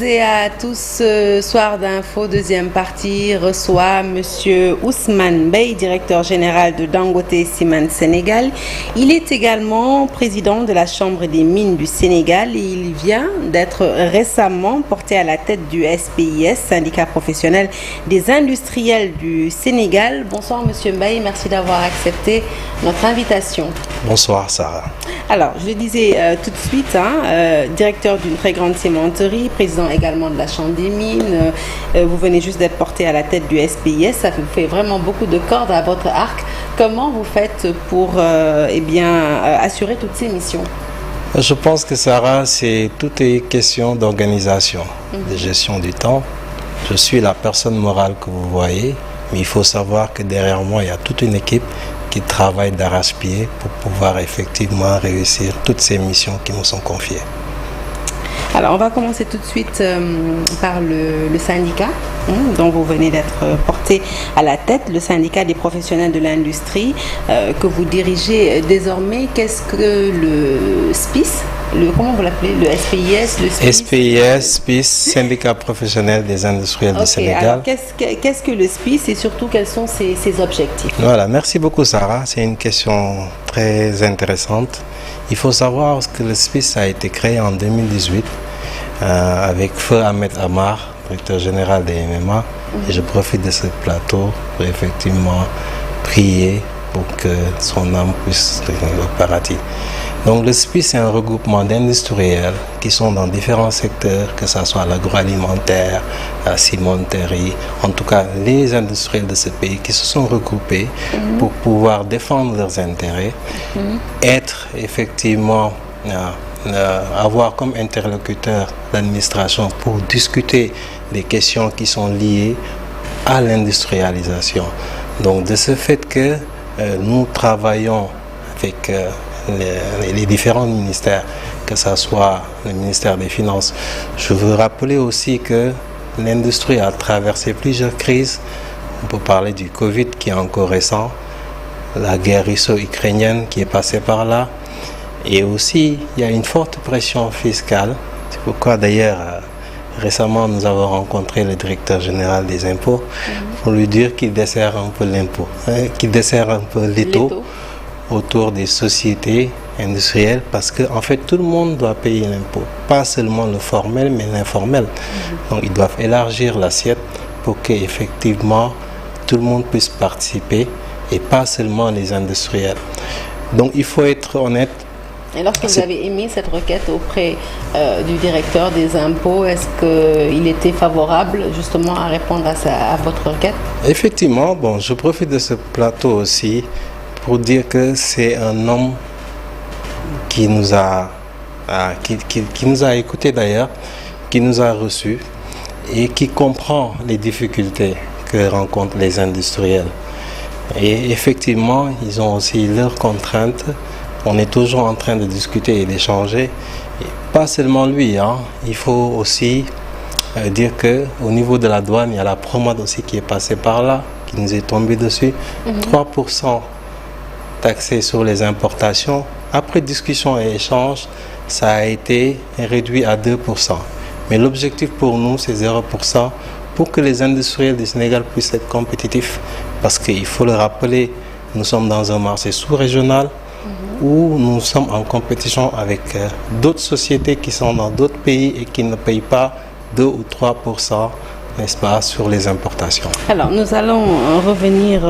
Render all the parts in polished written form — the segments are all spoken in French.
Et à tous, ce soir d'info, deuxième partie, reçoit Monsieur Ousmane Bey, directeur général de Dangote Cement Sénégal. Il est également président de la Chambre des mines du Sénégal et il vient d'être récemment porté à la tête du SPIS, syndicat professionnel des industriels du Sénégal. Bonsoir Monsieur Bey, merci d'avoir accepté notre invitation. Bonsoir Sarah. Alors, je le disais tout de suite, directeur d'une très grande cimenterie, président également de la Chambre des mines. Vous venez juste d'être porté à la tête du SPIS. Ça vous fait vraiment beaucoup de cordes à votre arc. Comment vous faites pour assurer toutes ces missions? Je pense que Sarah, tout est question d'organisation, de gestion du temps. Je suis la personne morale que vous voyez, mais il faut savoir que derrière moi, il y a toute une équipe qui travaille d'arrache-pied pour pouvoir effectivement réussir toutes ces missions qui nous sont confiées. Alors, on va commencer tout de suite par le syndicat dont vous venez d'être porté à la tête, le syndicat des professionnels de l'industrie que vous dirigez désormais. Qu'est-ce que le SPIS, comment vous l'appelez, le SPIS, le SPIS? SPIS, SPIS, syndicat professionnel des industriels du Sénégal. Alors, qu'est-ce que le SPIS et surtout quels sont ses objectifs? Voilà, merci beaucoup Sarah, c'est une question très intéressante. Il faut savoir que le SPIS a été créé en 2018 avec Feu Ahmed Amar, directeur général des MMA. Et je profite de ce plateau pour effectivement prier pour que son âme puisse devenir opérative. Donc le SPIS, c'est un regroupement d'industriels qui sont dans différents secteurs, que ce soit l'agroalimentaire, la cimenterie, en tout cas les industriels de ce pays qui se sont regroupés pour pouvoir défendre leurs intérêts, être effectivement, avoir comme interlocuteur l'administration pour discuter des questions qui sont liées à l'industrialisation. Donc de ce fait que nous travaillons avec les différents ministères, que ce soit le ministère des Finances. Je veux rappeler aussi que l'industrie a traversé plusieurs crises. On peut parler du Covid qui est encore récent, la guerre russo-ukrainienne qui est passée par là. Et aussi, il y a une forte pression fiscale. C'est pourquoi d'ailleurs, récemment, nous avons rencontré le directeur général des impôts pour lui dire qu'il dessert un peu l'impôt, qu'il dessert un peu l'étau autour des sociétés industrielles, parce qu'en fait tout le monde doit payer l'impôt, pas seulement le formel mais l'informel. Donc ils doivent élargir l'assiette pour qu'effectivement tout le monde puisse participer et pas seulement les industriels. Donc il faut être honnête. Et lorsque vous avez émis cette requête auprès du directeur des impôts, est-ce qu'il était favorable justement à répondre à votre requête? Effectivement, bon, je profite de ce plateau aussi pour dire que c'est un homme qui nous a écoutés d'ailleurs, qui nous a reçus et qui comprend les difficultés que rencontrent les industriels. Et effectivement, ils ont aussi leurs contraintes. On est toujours en train de discuter et d'échanger. Et pas seulement lui, il faut aussi dire qu'au niveau de la douane, il y a la Promade aussi qui est passée par là, qui nous est tombée dessus. 3% taxé sur les importations. Après discussion et échange, ça a été réduit à 2%. Mais l'objectif pour nous, c'est 0% pour que les industriels du Sénégal puissent être compétitifs. Parce qu'il faut le rappeler, nous sommes dans un marché sous-régional où nous sommes en compétition avec d'autres sociétés qui sont dans d'autres pays et qui ne payent pas 2 ou 3%. N'est-ce pas, sur les importations. Alors, nous allons revenir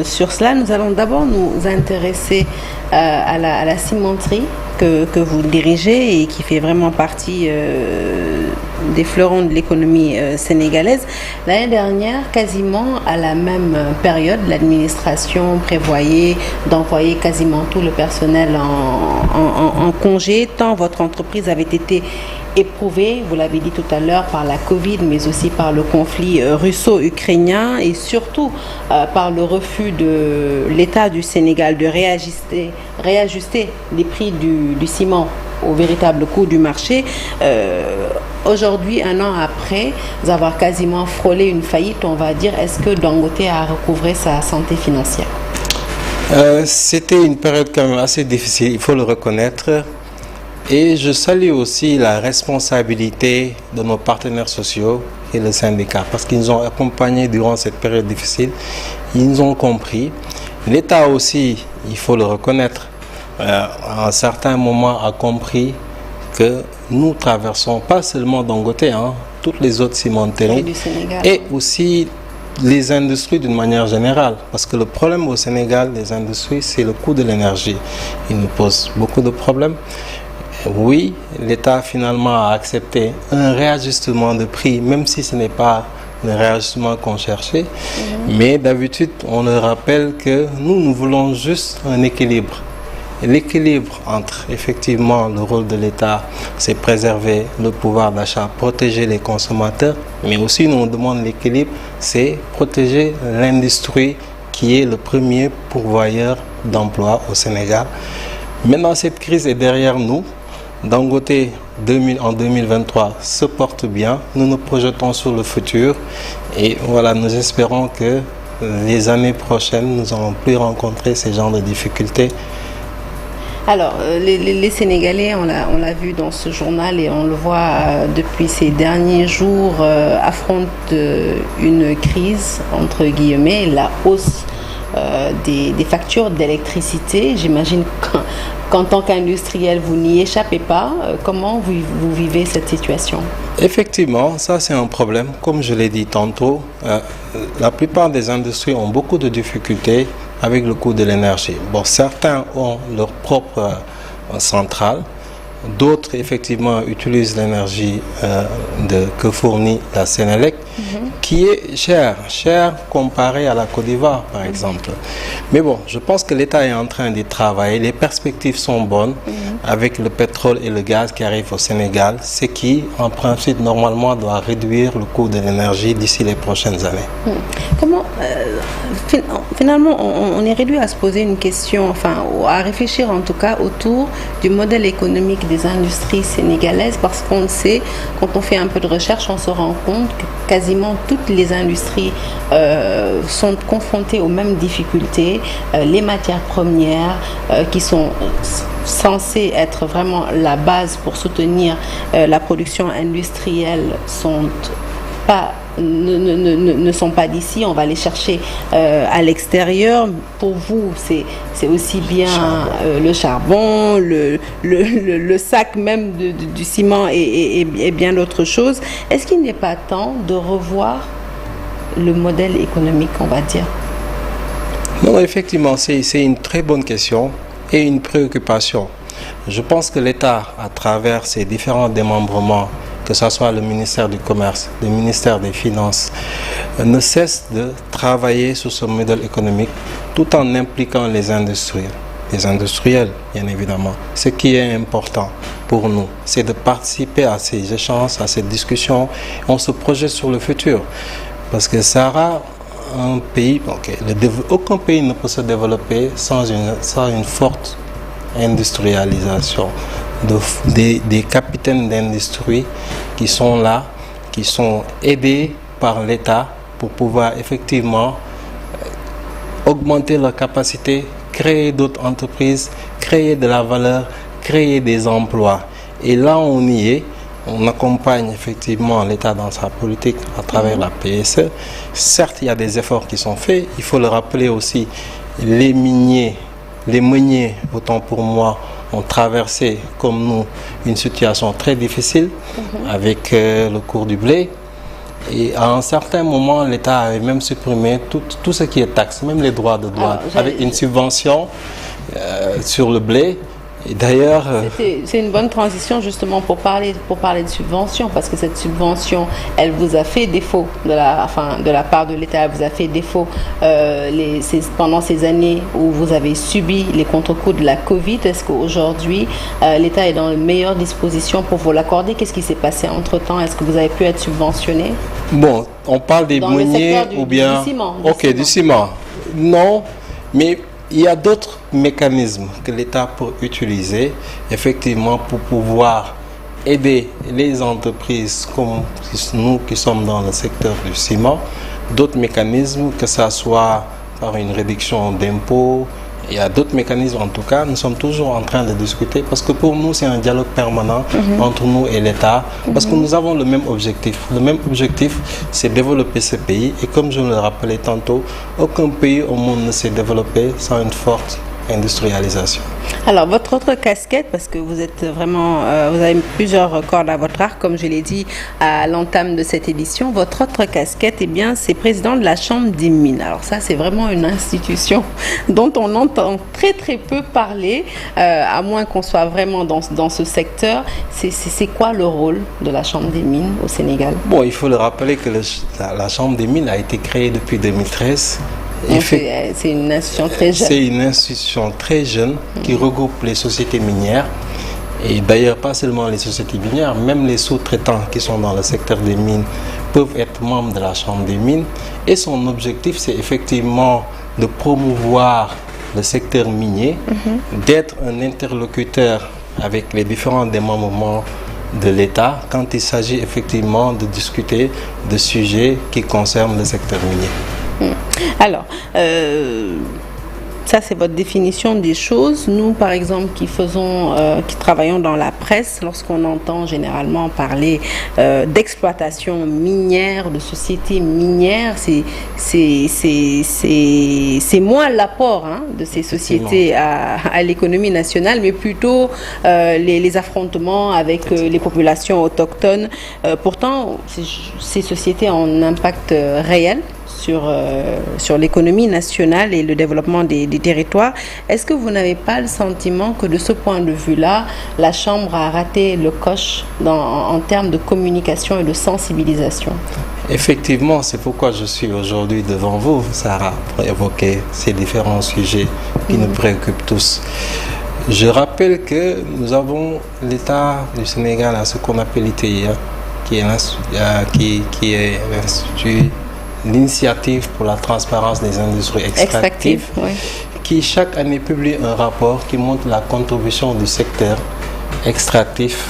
sur cela. Nous allons d'abord nous intéresser à la cimenterie que vous dirigez et qui fait vraiment partie des fleurons de l'économie sénégalaise. L'année dernière, quasiment à la même période, l'administration prévoyait d'envoyer quasiment tout le personnel en congé, tant votre entreprise avait été éprouvée, vous l'avez dit tout à l'heure, par la Covid, mais aussi par le conflit russo-ukrainien et surtout par le refus de l'État du Sénégal de réajuster les prix du ciment au véritable coût du marché. Aujourd'hui, un an après avoir quasiment frôlé une faillite, on va dire, est-ce que Dangote a recouvré sa santé financière? C'était une période quand même assez difficile, il faut le reconnaître. Et je salue aussi la responsabilité de nos partenaires sociaux et le syndicat parce qu'ils nous ont accompagnés durant cette période difficile. Ils nous ont compris. L'État aussi, il faut le reconnaître, à un certain moment a compris que nous traversons pas seulement Dangote, toutes les autres cimenteries et aussi les industries d'une manière générale. Parce que le problème au Sénégal, les industries, c'est le coût de l'énergie. Il nous pose beaucoup de problèmes. Oui, l'État finalement a accepté un réajustement de prix, même si ce n'est pas le réajustement qu'on cherchait. Mais d'habitude, on le rappelle que nous voulons juste un équilibre. Et l'équilibre entre effectivement le rôle de l'État, c'est préserver le pouvoir d'achat, protéger les consommateurs, mais aussi nous on demande l'équilibre, c'est protéger l'industrie qui est le premier pourvoyeur d'emplois au Sénégal. Maintenant, cette crise est derrière nous. Dangote en 2023 se porte bien. Nous nous projetons sur le futur et voilà, nous espérons que les années prochaines, nous n'allons plus rencontrer ces genres de difficultés. Alors, les Sénégalais, on l'a vu dans ce journal et on le voit depuis ces derniers jours, affrontent une crise, entre guillemets, la hausse des factures d'électricité. J'imagine qu'en tant qu'industriel, vous n'y échappez pas. Comment vous vivez cette situation? Effectivement, ça c'est un problème. Comme je l'ai dit tantôt, la plupart des industries ont beaucoup de difficultés avec le coût de l'énergie. Bon, certains ont leur propre centrale. D'autres, effectivement, utilisent l'énergie que fournit la Sénélec, qui est chère comparée à la Côte d'Ivoire, par exemple. Mais bon, je pense que l'État est en train d'y travailler. Les perspectives sont bonnes avec le pétrole et le gaz qui arrivent au Sénégal, ce qui, en principe, normalement, doit réduire le coût de l'énergie d'ici les prochaines années. Comment, finalement, on est réduit à se poser une question, enfin, à réfléchir en tout cas autour du modèle économique des industries sénégalaises, parce qu'on le sait, quand on fait un peu de recherche, on se rend compte que quasiment toutes les industries sont confrontées aux mêmes difficultés. Les matières premières qui sont censées être vraiment la base pour soutenir la production industrielle ne sont pas d'ici, on va les chercher à l'extérieur. Pour vous, c'est aussi bien le charbon, le sac même du ciment et bien d'autres choses. Est-ce qu'il n'est pas temps de revoir le modèle économique, on va dire? Non, effectivement, c'est une très bonne question et une préoccupation. Je pense que l'État, à travers ses différents démembrements, que ce soit le ministère du Commerce, le ministère des Finances, ne cesse de travailler sur ce modèle économique tout en impliquant les industriels, bien évidemment. Ce qui est important pour nous, c'est de participer à ces échanges, à ces discussions. On se projette sur le futur parce que ça aura un pays, aucun pays ne peut se développer sans une forte industrialisation. Des capitaines d'industrie qui sont là, qui sont aidés par l'État pour pouvoir effectivement augmenter leur capacité, créer d'autres entreprises, créer de la valeur, créer des emplois. Et là, on y est. On accompagne effectivement l'État dans sa politique à travers la PSE. Certes, il y a des efforts qui sont faits. Il faut le rappeler aussi, les meuniers, autant pour moi, ont traversé, comme nous, une situation très difficile avec le cours du blé. Et à un certain moment, l'État avait même supprimé tout ce qui est taxe, même les droits de douane, avec une subvention sur le blé. Et d'ailleurs, c'est une bonne transition justement pour parler de subvention, parce que cette subvention, elle vous a fait défaut de la part de l'État, elle vous a fait défaut pendant ces années où vous avez subi les contre-coups de la Covid. Est-ce qu'aujourd'hui, l'État est dans les meilleures dispositions pour vous l'accorder? Qu'est-ce qui s'est passé entre-temps? Est-ce que vous avez pu être subventionné? Bon, on parle des meuniers ou bien... Du ciment. Du ciment. Non, mais... il y a d'autres mécanismes que l'État peut utiliser, effectivement, pour pouvoir aider les entreprises comme nous qui sommes dans le secteur du ciment. D'autres mécanismes, que ce soit par une réduction d'impôts Il y a d'autres mécanismes, en tout cas, nous sommes toujours en train de discuter parce que pour nous, c'est un dialogue permanent entre nous et l'État parce que nous avons le même objectif. Le même objectif, c'est développer ce pays et comme je le rappelais tantôt, aucun pays au monde ne s'est développé sans une forte industrialisation. Alors, votre autre casquette, parce que vous êtes vraiment, vous avez plusieurs cordes à votre arc, comme je l'ai dit à l'entame de cette édition, votre autre casquette, eh bien, c'est président de la Chambre des mines. Alors ça, c'est vraiment une institution dont on entend très très peu parler, à moins qu'on soit vraiment dans ce secteur. C'est quoi le rôle de la Chambre des mines au Sénégal? Bon, il faut le rappeler que la Chambre des mines a été créée depuis 2013. C'est une institution très jeune. C'est une institution très jeune qui regroupe les sociétés minières. Et d'ailleurs, pas seulement les sociétés minières, même les sous-traitants qui sont dans le secteur des mines peuvent être membres de la Chambre des mines. Et son objectif, c'est effectivement de promouvoir le secteur minier, d'être un interlocuteur avec les différents démembrements de l'État quand il s'agit effectivement de discuter de sujets qui concernent le secteur minier. Alors, ça c'est votre définition des choses. Nous, par exemple, qui travaillons dans la presse, lorsqu'on entend généralement parler d'exploitation minière, de sociétés minières, c'est moins l'apport de ces sociétés à l'économie nationale, mais plutôt les affrontements avec les populations autochtones. Pourtant, ces sociétés ont un impact réel sur l'économie nationale et le développement des territoires. Est-ce que vous n'avez pas le sentiment que de ce point de vue-là, la Chambre a raté le coche en termes de communication et de sensibilisation? Effectivement, c'est pourquoi je suis aujourd'hui devant vous, Sarah, pour évoquer ces différents sujets qui nous préoccupent tous. Je rappelle que nous avons l'État du Sénégal à ce qu'on appelle l'ITI, qui est l'Institut l'initiative pour la transparence des industries extractives, qui chaque année publie un rapport qui montre la contribution du secteur extractif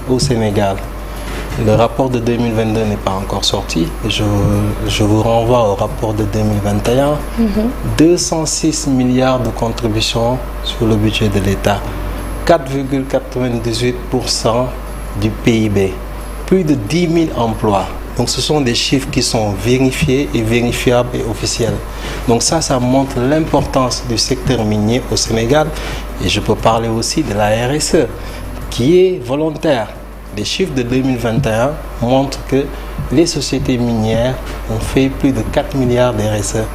au Sénégal. Le rapport de 2022 n'est pas encore sorti. Je vous renvoie au rapport de 2021. 206 milliards de contributions sur le budget de l'État. 4,98% du PIB. Plus de 10 000 emplois. Donc ce sont des chiffres qui sont vérifiés et vérifiables et officiels. Donc ça montre l'importance du secteur minier au Sénégal. Et je peux parler aussi de la RSE, qui est volontaire. Les chiffres de 2021 montrent que les sociétés minières ont fait plus de 4 milliards de RSE.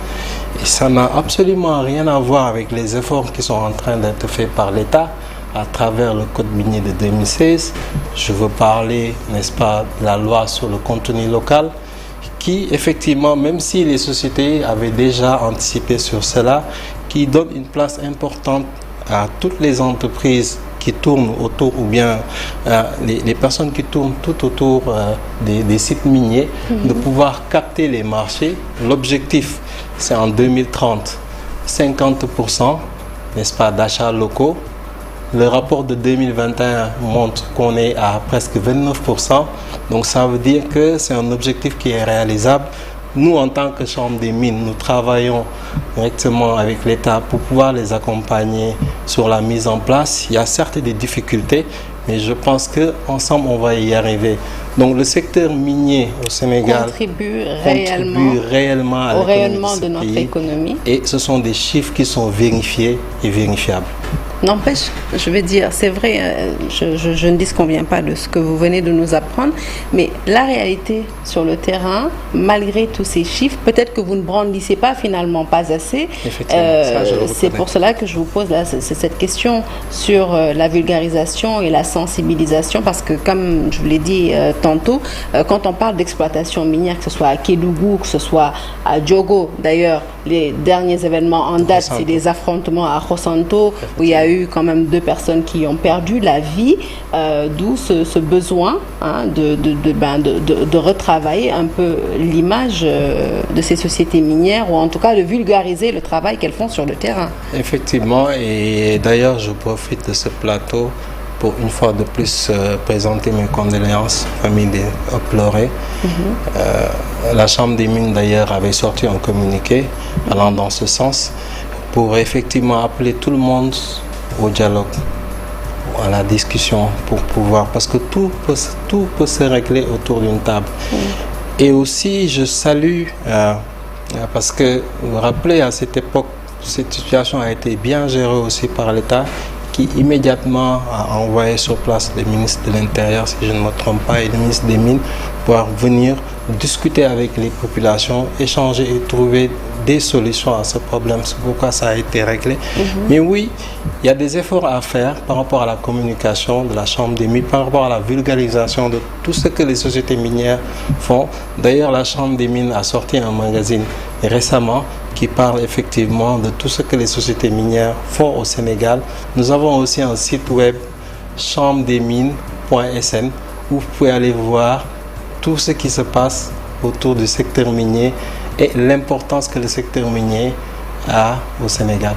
Et ça n'a absolument rien à voir avec les efforts qui sont en train d'être faits par l'État à travers le code minier de 2016. Je veux parler, n'est-ce pas, de la loi sur le contenu local qui, effectivement, même si les sociétés avaient déjà anticipé sur cela, qui donne une place importante à toutes les entreprises qui tournent autour, ou bien les personnes qui tournent tout autour des sites miniers, de pouvoir capter les marchés. L'objectif, c'est en 2030, 50%, n'est-ce pas, d'achats locaux. Le rapport de 2021 montre qu'on est à presque 29%. Donc ça veut dire que c'est un objectif qui est réalisable. Nous, en tant que Chambre des mines, nous travaillons directement avec l'État pour pouvoir les accompagner sur la mise en place. Il y a certes des difficultés, mais je pense qu'ensemble, on va y arriver. Donc le secteur minier au Sénégal contribue réellement au rayonnement de notre économie. Et ce sont des chiffres qui sont vérifiés et vérifiables. N'empêche, je vais dire, c'est vrai, je ne disconviens pas de ce que vous venez de nous apprendre, mais la réalité sur le terrain, malgré tous ces chiffres, peut-être que vous ne brandissez pas finalement pas assez. C'est pour cela que je vous pose cette question sur la vulgarisation et la sensibilisation, parce que comme je vous l'ai dit tantôt, quand on parle d'exploitation minière, que ce soit à Kédougou, que ce soit à Diogo, d'ailleurs, les derniers événements en date, c'est des affrontements à Khosanto, où il y a eu quand même 2 personnes qui ont perdu la vie, d'où ce besoin de retravailler un peu l'image de ces sociétés minières, ou en tout cas de vulgariser le travail qu'elles font sur le terrain. Effectivement, et d'ailleurs je profite de ce plateau pour une fois de plus présenter mes condoléances aux familles des pleurés. La Chambre des mines d'ailleurs avait sorti un communiqué allant dans ce sens pour effectivement appeler tout le monde au dialogue, à la discussion, pour pouvoir, parce que tout peut se régler autour d'une table. Et aussi, je salue, parce que vous vous rappelez, à cette époque, cette situation a été bien gérée aussi par l'État, qui immédiatement a envoyé sur place le ministre de l'Intérieur, si je ne me trompe pas, et le ministre des Mines, pour venir discuter avec les populations, échanger et trouver des solutions à ce problème. C'est pourquoi ça a été réglé. Mais oui, il y a des efforts à faire par rapport à la communication de la Chambre des mines, par rapport à la vulgarisation de tout ce que les sociétés minières font. D'ailleurs, la Chambre des mines a sorti un magazine récemment qui parle effectivement de tout ce que les sociétés minières font au Sénégal. Nous avons aussi un site web, chambredesmines.sn, où vous pouvez aller voir tout ce qui se passe autour du secteur minier et l'importance que le secteur minier a au Sénégal.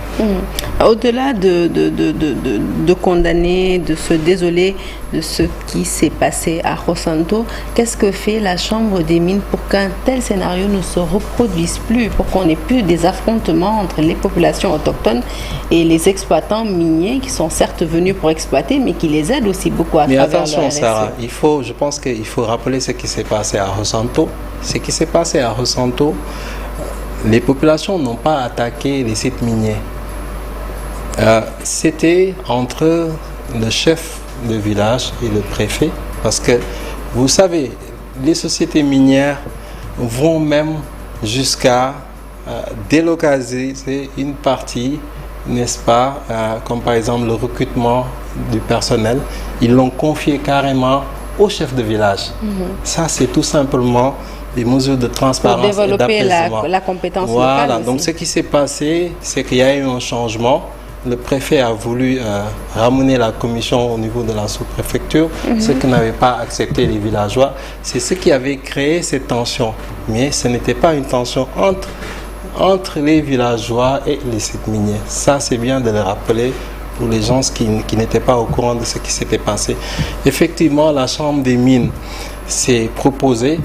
Au-delà de condamner, de se désoler de ce qui s'est passé à Rosanto, qu'est-ce que fait la Chambre des mines pour qu'un tel scénario ne se reproduise plus, pour qu'on n'ait plus des affrontements entre les populations autochtones et les exploitants miniers qui sont certes venus pour exploiter, mais qui les aident aussi beaucoup à travers leur RSE. Mais attention Sarah, je pense qu'il faut rappeler ce qui s'est passé à Rosanto. Ce qui s'est passé à Rosanto, les populations n'ont pas attaqué les sites miniers. C'était entre le chef de village et le préfet, parce que vous savez, les sociétés minières vont même jusqu'à délocaliser une partie, n'est-ce pas, comme par exemple le recrutement du personnel. Ils l'ont confié carrément au chef de village. Ça, c'est tout simplement des mesures de transparence pour développer et d'apaisement. la compétence voilà, locale. Donc ce qui s'est passé, c'est qu'il y a eu un changement. Le préfet a voulu ramener la commission au niveau de la sous-préfecture, ce que n'avaient pas accepté les villageois. C'est ce qui avait créé cette tension. Mais ce n'était pas une tension entre les villageois et les sites miniers. Ça, c'est bien de le rappeler pour les gens qui n'étaient pas au courant de ce qui s'était passé. Effectivement, la Chambre des mines s'est proposée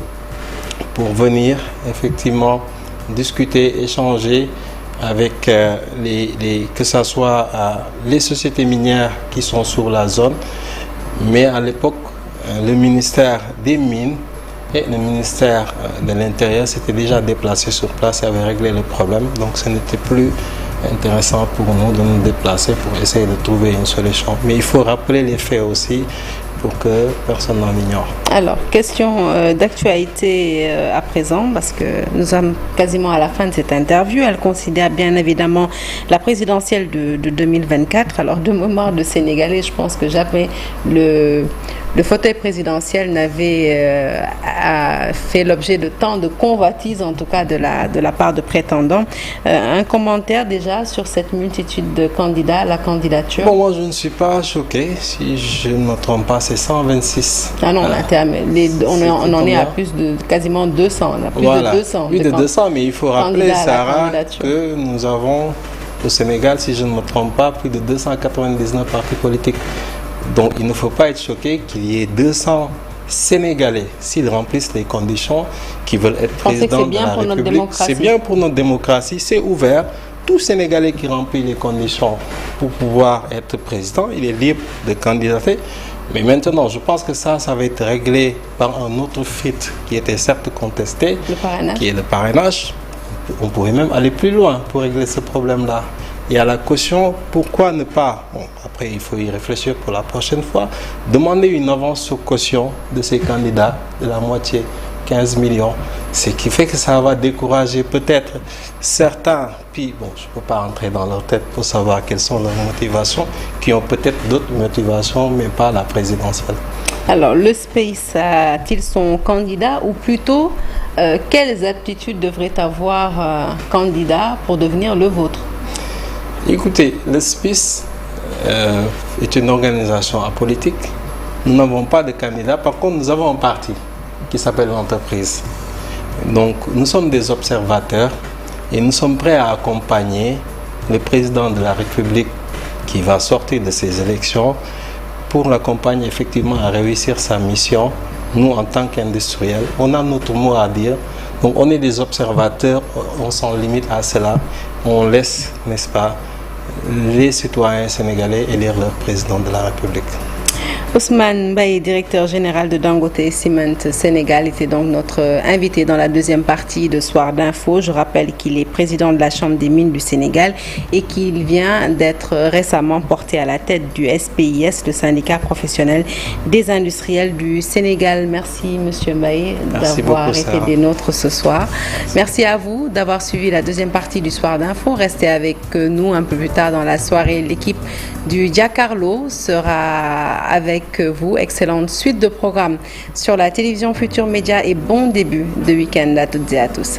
pour venir effectivement discuter, échanger avec que ce soit les sociétés minières qui sont sur la zone, mais à l'époque, le ministère des Mines et le ministère de l'Intérieur s'étaient déjà déplacés sur place et avaient réglé le problème. Donc ce n'était plus intéressant pour nous de nous déplacer pour essayer de trouver une solution. Mais il faut rappeler les faits aussi, pour que personne n'en ignore. Alors, question d'actualité à présent, parce que nous sommes quasiment à la fin de cette interview. Elle considère bien évidemment la présidentielle de 2024. Alors, de mémoire de Sénégalais, je pense que jamais le fauteuil présidentiel n'avait fait l'objet de tant de convoitises, en tout cas de la part de prétendants. Un commentaire déjà sur cette multitude de candidats à la candidature? Bon, moi je ne suis pas choqué, si je ne me trompe pas, c'est 126. Ah non, on en est à plus de quasiment 200. On a plus de 200. Plus de 200, mais il faut rappeler, Sarah, que nous avons au Sénégal, si je ne me trompe pas, plus de 299 partis politiques. Donc il ne faut pas être choqué qu'il y ait 200 Sénégalais, s'ils remplissent les conditions, qui veulent être président de la République. C'est bien pour notre démocratie, c'est ouvert. Tout Sénégalais qui remplit les conditions pour pouvoir être président, il est libre de candidater. Mais maintenant, je pense que ça va être réglé par un autre fait qui était certes contesté, qui est le parrainage. On pourrait même aller plus loin pour régler ce problème-là. Il y a la caution, pourquoi ne pas, bon, après il faut y réfléchir pour la prochaine fois, demander une avance sur caution de ces candidats de la moitié, 15 millions, ce qui fait que ça va décourager peut-être certains, puis bon, je ne peux pas entrer dans leur tête pour savoir quelles sont leurs motivations, qui ont peut-être d'autres motivations, mais pas la présidentielle. Alors, le Space a-t-il son candidat, ou plutôt, quelles aptitudes devrait avoir un candidat pour devenir le vôtre? Écoutez, le SPIS est une organisation apolitique. Nous n'avons pas de candidat. Par contre, nous avons un parti qui s'appelle l'entreprise. Donc, nous sommes des observateurs et nous sommes prêts à accompagner le président de la République qui va sortir de ces élections pour l'accompagner effectivement à réussir sa mission. Nous, en tant qu'industriels, on a notre mot à dire. Donc, on est des observateurs, on s'en limite à cela. on laisse, n'est-ce pas, les citoyens sénégalais élire leur président de la République. Ousmane Mbaye, directeur général de Dangote Cement Sénégal, était donc notre invité dans la deuxième partie de Soir d'Info. Je rappelle qu'il est président de la Chambre des mines du Sénégal et qu'il vient d'être récemment porté à la tête du SPIS, le syndicat professionnel des industriels du Sénégal. Merci Monsieur Mbaye d'avoir été des nôtres ce soir. Merci à vous d'avoir suivi la deuxième partie du Soir d'Info. Restez avec nous un peu plus tard dans la soirée. L'équipe du Giacarlo sera avec vous. Excellente suite de programmes sur la télévision Futur Média et bon début de week-end à toutes et à tous.